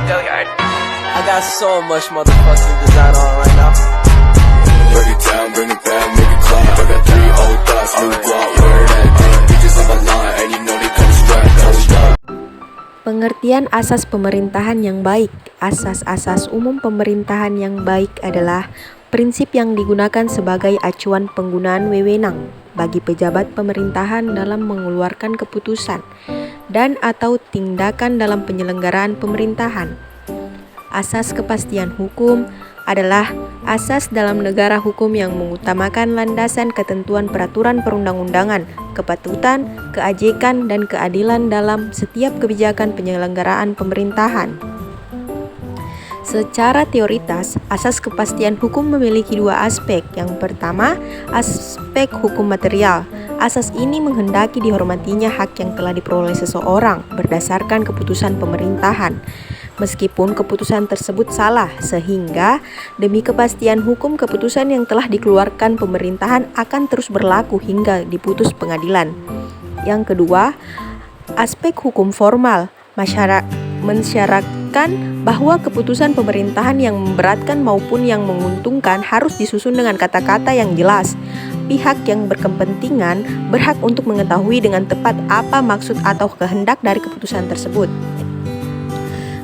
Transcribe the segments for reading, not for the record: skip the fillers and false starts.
I got so much motherfucking design on right now. Break it down, bring it back, make it clap. I got 3 old thoughts, new guap, where that thing. Bitches on my line, and you know they come strapped, hold up. Pengertian asas pemerintahan yang baik. Asas-asas umum pemerintahan yang baik adalah prinsip yang digunakan sebagai acuan penggunaan wewenang bagi pejabat pemerintahan dalam mengeluarkan keputusan dan atau tindakan dalam penyelenggaraan pemerintahan. Asas kepastian hukum adalah asas dalam negara hukum yang mengutamakan landasan ketentuan peraturan perundang-undangan, kepatutan, keajekan, dan keadilan dalam setiap kebijakan penyelenggaraan pemerintahan. Secara teoritas, asas kepastian hukum memiliki 2 aspek. Yang pertama, aspek hukum material. Asas ini menghendaki dihormatinya hak yang telah diperoleh seseorang berdasarkan keputusan pemerintahan, meskipun keputusan tersebut salah, sehingga demi kepastian hukum keputusan yang telah dikeluarkan pemerintahan akan terus berlaku hingga diputus pengadilan. Yang kedua, aspek hukum formal. Mensyaratkan bahwa keputusan pemerintahan yang memberatkan maupun yang menguntungkan harus disusun dengan kata-kata yang jelas. Pihak yang berkepentingan berhak untuk mengetahui dengan tepat apa maksud atau kehendak dari keputusan tersebut.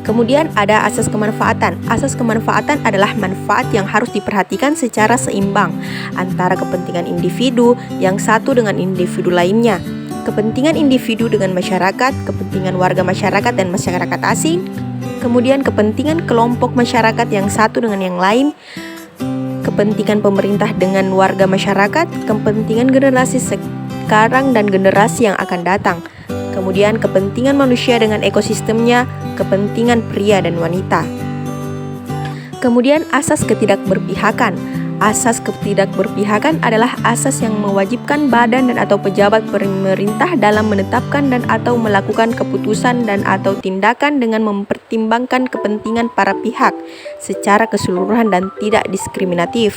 Kemudian ada asas kemanfaatan. Asas kemanfaatan adalah manfaat yang harus diperhatikan secara seimbang antara kepentingan individu yang satu dengan individu lainnya, kepentingan individu dengan masyarakat, kepentingan warga masyarakat dan masyarakat asing, kemudian kepentingan kelompok masyarakat yang satu dengan yang lain, kepentingan pemerintah dengan warga masyarakat, kepentingan generasi sekarang dan generasi yang akan datang, kemudian kepentingan manusia dengan ekosistemnya, kepentingan pria dan wanita. Kemudian asas ketidakberpihakan. Asas ketidakberpihakan adalah asas yang mewajibkan badan dan atau pejabat pemerintah dalam menetapkan dan atau melakukan keputusan dan atau tindakan dengan mempertimbangkan kepentingan para pihak secara keseluruhan dan tidak diskriminatif.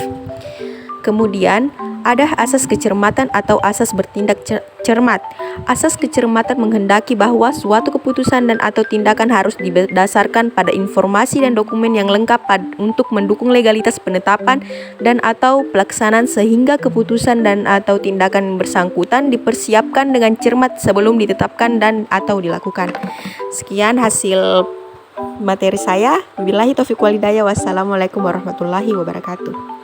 Kemudian ada asas kecermatan atau asas bertindak cermat. Asas kecermatan menghendaki bahwa suatu keputusan dan atau tindakan harus didasarkan pada informasi dan dokumen yang lengkap untuk mendukung legalitas penetapan dan atau pelaksanaan, sehingga keputusan dan atau tindakan bersangkutan dipersiapkan dengan cermat sebelum ditetapkan dan atau dilakukan. Sekian hasil materi saya. Billahi taufiq wal hidayah. Wassalamualaikum warahmatullahi wabarakatuh.